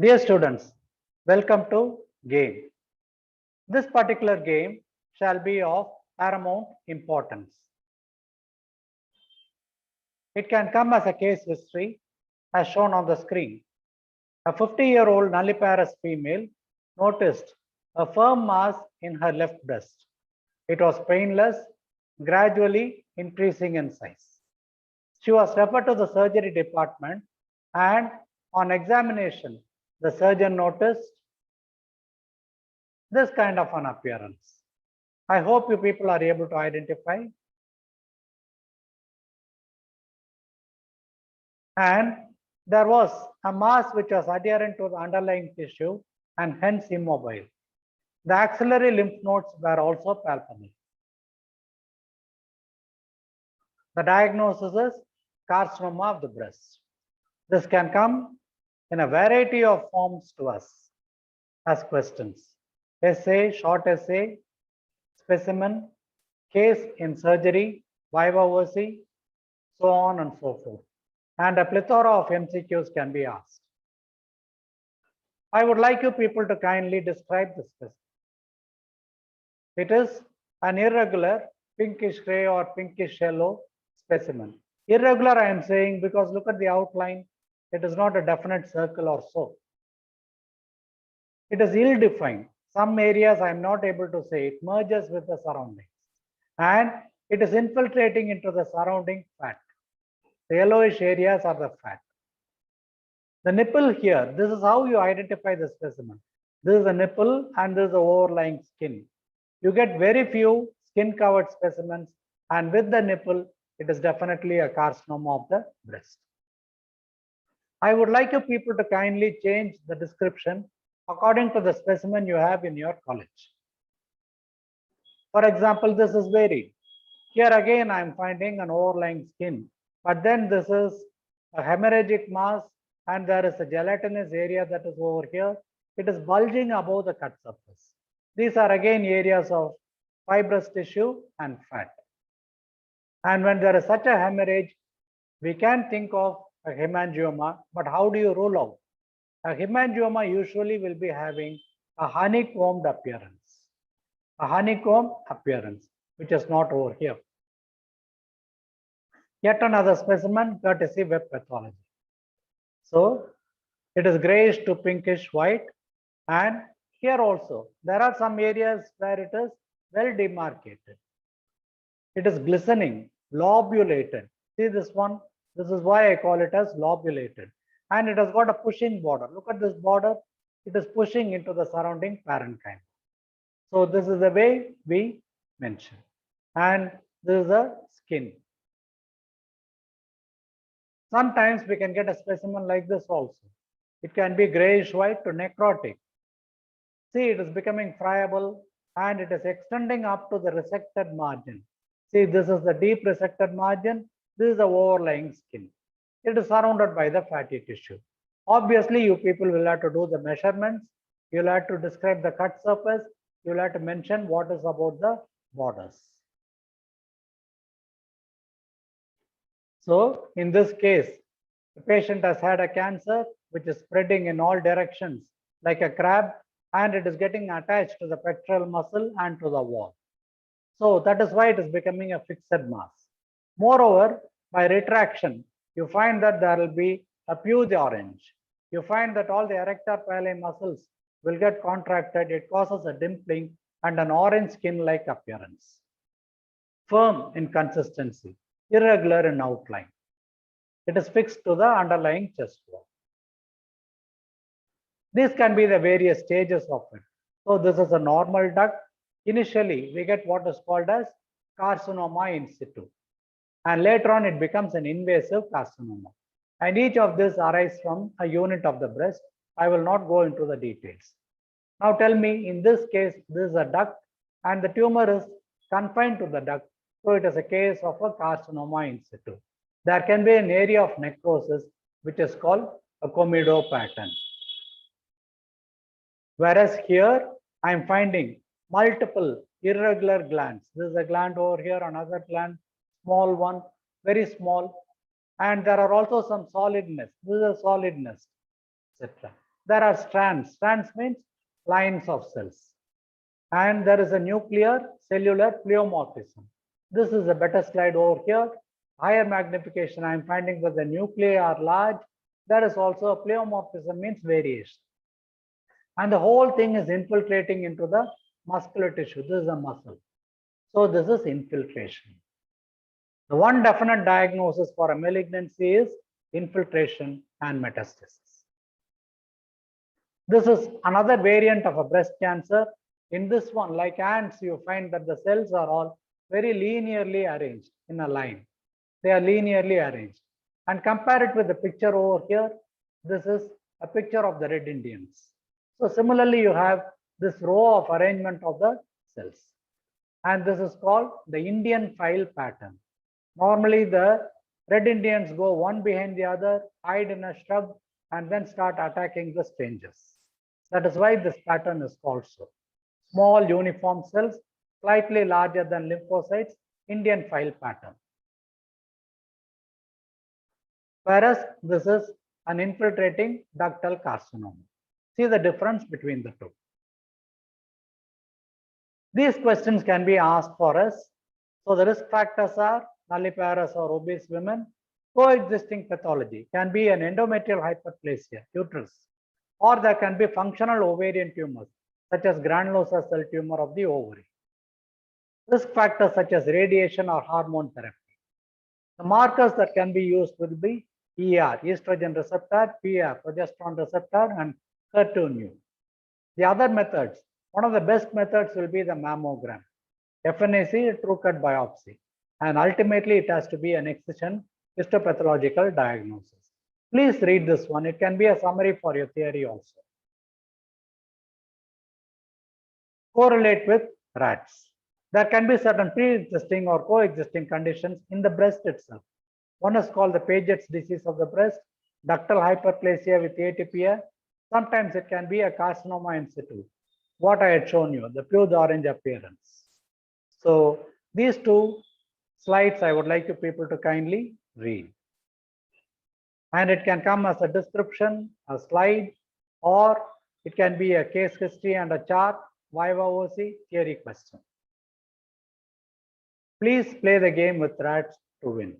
Dear students, welcome to game. This particular game shall be of paramount importance. It can come as a case history as shown on the screen. A 50-year-old nulliparous female noticed a firm mass in her left breast. It was painless, gradually increasing in size. She was referred to the surgery department, and on examination, the surgeon noticed this kind of an appearance. I hope you people are able to identify. And there was a mass which was adherent to the underlying tissue and hence immobile. The axillary lymph nodes were also palpable. The diagnosis is carcinoma of the breast. This can come in a variety of forms to us as questions. Essay, short essay, specimen, case in surgery, viva voce, so on and so forth. And a plethora of MCQs can be asked. I would like you people to kindly describe the specimen. It is an irregular pinkish gray or pinkish yellow specimen. Irregular I am saying because look at the outline. It is not a definite circle or so. It is ill-defined. Some areas I am not able to say. It merges with the surroundings. And it is infiltrating into the surrounding fat. The yellowish areas are the fat. The nipple here, this is how you identify the specimen. This is the nipple and this is the overlying skin. You get very few skin-covered specimens, and with the nipple, it is definitely a carcinoma of the breast. I would like you people to kindly change the description according to the specimen you have in your college. For example, this is varied. Here again, I am finding an overlying skin, but then this is a hemorrhagic mass and there is a gelatinous area that is over here. It is bulging above the cut surface. These are again areas of fibrous tissue and fat. And when there is such a hemorrhage, we can think of a hemangioma, but how do you rule out? A hemangioma usually will be having a honeycombed appearance. A honeycomb appearance, which is not over here. Yet another specimen, courtesy web pathology. So it is grayish to pinkish white, and here also there are some areas where it is well demarcated. It is glistening, lobulated. See this one? This is why I call it as lobulated. And it has got a pushing border. Look at this border. It is pushing into the surrounding parenchyma. So this is the way we mention. And this is the skin. Sometimes we can get a specimen like this also. It can be grayish white to necrotic. See, it is becoming friable and it is extending up to the resected margin. See, this is the deep resected margin. This is the overlying skin. It is surrounded by the fatty tissue. Obviously, you people will have to do the measurements. You'll have to describe the cut surface. You'll have to mention what is about the borders. So in this case, the patient has had a cancer which is spreading in all directions like a crab, and it is getting attached to the pectoral muscle and to the wall. So that is why it is becoming a fixed mass. Moreover, by retraction, you find that there will be a puce orange. You find that all the erector pili muscles will get contracted. It causes a dimpling and an orange skin-like appearance. Firm in consistency, irregular in outline. It is fixed to the underlying chest wall. These can be the various stages of it. So this is a normal duct. Initially, we get what is called as carcinoma in situ. And later on, it becomes an invasive carcinoma. And each of this arises from a unit of the breast. I will not go into the details. Now tell me, in this case, this is a duct and the tumor is confined to the duct. So it is a case of a carcinoma in situ. There can be an area of necrosis, which is called a comedo pattern. Whereas here, I am finding multiple irregular glands. This is a gland over here, another gland, small one, very small. And there are also some solid nests. This is a solid nest, etc. there are strands. Strands means lines of cells. And there is a nuclear cellular pleomorphism. This is a better slide over here. Higher magnification, I am finding that the nuclei are large. There is also a pleomorphism, means variation. And the whole thing is infiltrating into the muscular tissue. This is a muscle. So this is infiltration. The one definite diagnosis for a malignancy is infiltration and metastasis. This is another variant of a breast cancer. In this one, like ants, you find that the cells are all very linearly arranged in a line. They are linearly arranged. And compare it with the picture over here. This is a picture of the red Indians. So similarly, you have this row of arrangement of the cells. And this is called the Indian file pattern. Normally, the red Indians go one behind the other, hide in a shrub, and then start attacking the strangers. That is why this pattern is called so. Small uniform cells, slightly larger than lymphocytes, Indian file pattern. Whereas this is an infiltrating ductal carcinoma. See the difference between the two. These questions can be asked for us. So the risk factors are nulliparous or obese women, coexisting pathology can be an endometrial hyperplasia, uterus, or there can be functional ovarian tumors such as granulosa cell tumor of the ovary. Risk factors such as radiation or hormone therapy. The markers that can be used will be ER, estrogen receptor, PR, progesterone receptor, and HER2/neu. The other methods, one of the best methods will be the mammogram, FNAC, true cut biopsy, and ultimately it has to be an excision histopathological diagnosis. Please read this one. It can be a summary for your theory also. Correlate with R.A.T.S. There can be certain pre-existing or coexisting conditions in the breast itself. One is called the Paget's disease of the breast, ductal hyperplasia with atypia. Sometimes it can be a carcinoma in situ. What I had shown you, the pure orange appearance. So these two slides I would like you people to kindly read. And it can come as a description, a slide, or it can be a case history and a chart, viva voce, theory question. Please play the game with R.A.T.S to win.